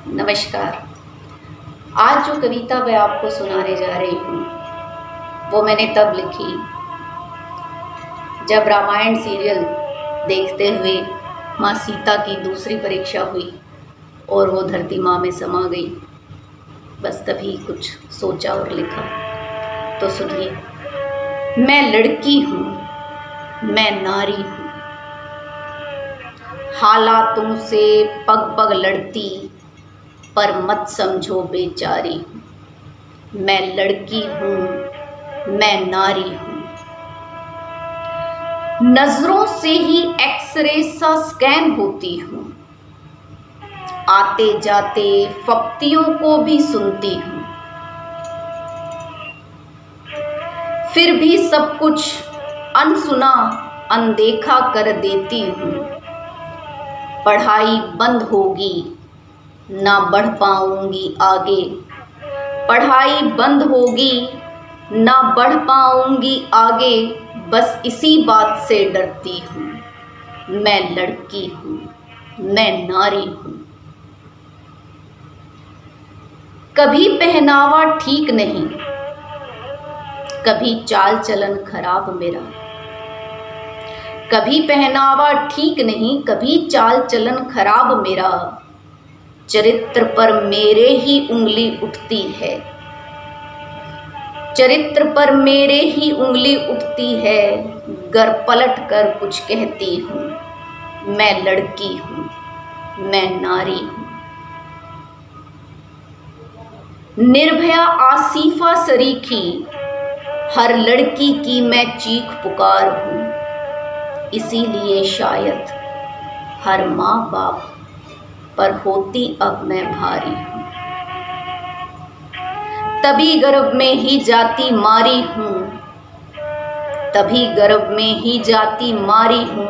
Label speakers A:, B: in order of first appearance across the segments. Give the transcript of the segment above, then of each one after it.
A: नमस्कार। आज जो कविता मैं आपको सुनाने जा रही हूँ वो मैंने तब लिखी जब रामायण सीरियल देखते हुए माँ सीता की दूसरी परीक्षा हुई और वो धरती माँ में समा गई। बस तभी कुछ सोचा और लिखा। तो सुनिए। मैं लड़की हूँ, मैं नारी हूँ, हालातों से पग पग लड़ती, पर मत समझो बेचारी हूँ। मैं लड़की हूँ, मैं नारी हूँ, नजरों से ही एक्सरे सा स्कैन होती हूँ, आते जाते फप्तियों को भी सुनती हूँ, फिर भी सब कुछ अनसुना अनदेखा कर देती हूँ। पढ़ाई बंद होगी, ना बढ़ पाऊंगी आगे, पढ़ाई बंद होगी, ना बढ़ पाऊंगी आगे, बस इसी बात से डरती हूँ। मैं लड़की हूँ, मैं नारी हूँ। कभी पहनावा ठीक नहीं, कभी चाल चलन खराब मेरा, कभी पहनावा ठीक नहीं, कभी चाल चलन खराब मेरा, चरित्र पर मेरे ही उंगली उठती है, चरित्र पर मेरे ही उंगली उठती है, गर पलट कर कुछ कहती हूँ। मैं लड़की हूँ, मैं नारी हूँ। निर्भया आसिफा सरीखी, हर लड़की की मैं चीख पुकार हूँ, इसीलिए शायद हर माँ बाप पर होती अब मैं भारी हूँ। तभी गर्भ में ही जाती मारी हूँ, तभी गर्भ में ही जाती मारी हूँ,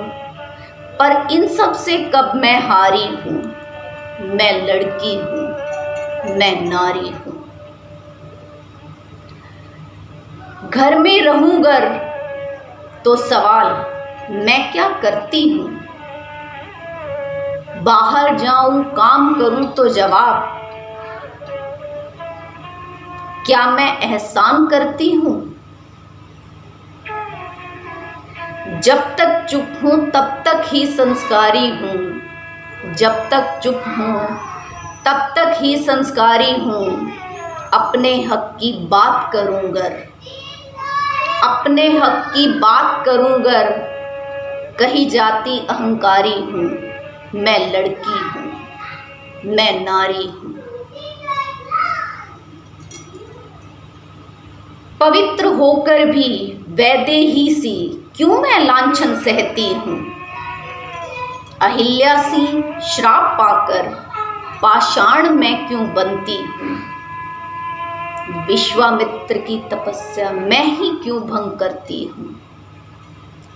A: पर इन सब से कब मैं हारी हूँ। मैं लड़की हूँ, मैं नारी हूँ। घर में रहूंगर तो सवाल मैं क्या करती हूँ, बाहर जाऊं काम करूं तो जवाब क्या मैं एहसान करती हूँ। जब तक चुप हूं तब तक ही संस्कारी हूँ, जब तक चुप हूं तब तक ही संस्कारी हूँ। अपने हक की बात करूंगर, अपने हक की बात करूंगर, कही जाती अहंकारी हूँ। मैं लड़की हूँ, मैं नारी हूँ। पवित्र होकर भी वैदेही सी क्यों मैं लांछन सहती हूँ। अहिल्या सी श्राप पाकर पाषाण मैं क्यों बनती हूँ। विश्वामित्र की तपस्या मैं ही क्यों भंग करती हूँ।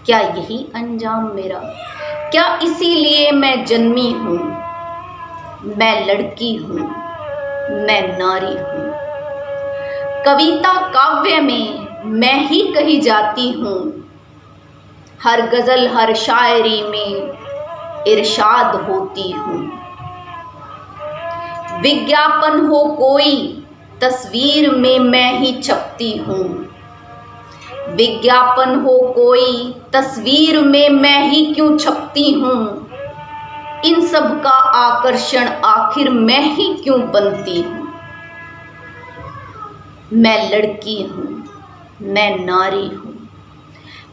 A: क्या यही अंजाम मेरा, क्या इसीलिए मैं जन्मी हूँ। मैं लड़की हूँ, मैं नारी हूँ। कविता काव्य में मैं ही कही जाती हूँ, हर गजल हर शायरी में इरशाद होती हूँ। विज्ञापन हो कोई तस्वीर में मैं ही छपती हूँ, विज्ञापन हो कोई तस्वीर में मैं ही क्यों छपती हूँ। इन सब का आकर्षण आखिर मैं ही क्यों बनती हूँ। मैं लड़की हूँ, मैं नारी हूँ,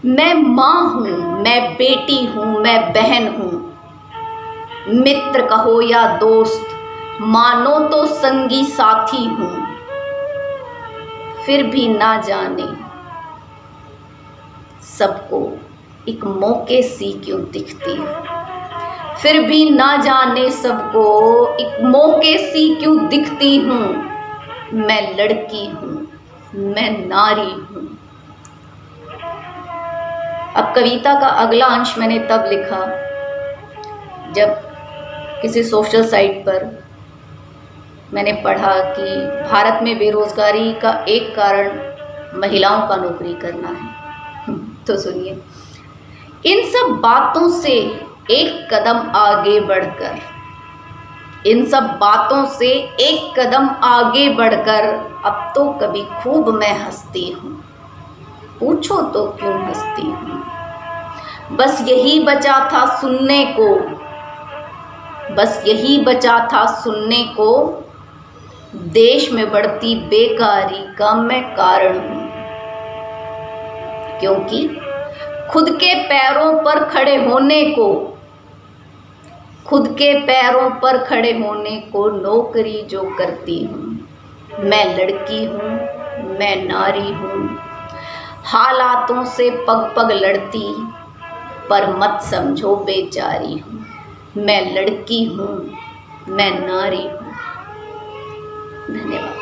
A: मैं माँ हूँ, मैं बेटी हूँ, मैं बहन हूँ। मित्र कहो या दोस्त मानो तो संगी साथी हूँ, फिर भी ना जाने सबको एक मौके सी क्यों दिखती हूँ। फिर भी ना जाने सबको एक मौके सी क्यों दिखती हूँ। मैं लड़की हूँ, मैं नारी हूँ। अब कविता का अगला अंश मैंने तब लिखा जब किसी सोशल साइट पर मैंने पढ़ा कि भारत में बेरोजगारी का एक कारण महिलाओं का नौकरी करना है। तो सुनिए। इन सब बातों से एक कदम आगे बढ़कर इन सब बातों से एक कदम आगे बढ़कर अब तो कभी खूब मैं हंसती हूँ। पूछो तो क्यों हंसती हूँ। बस यही बचा था सुनने को, बस यही बचा था सुनने को, देश में बढ़ती बेकारी का मैं कारण हूँ। क्योंकि खुद के पैरों पर खड़े होने को, खुद के पैरों पर खड़े होने को नौकरी जो करती हूँ। मैं लड़की हूँ, मैं नारी हूँ, हालातों से पग पग लड़ती, पर मत समझो बेचारी हूँ। मैं लड़की हूँ, मैं नारी हूँ। धन्यवाद।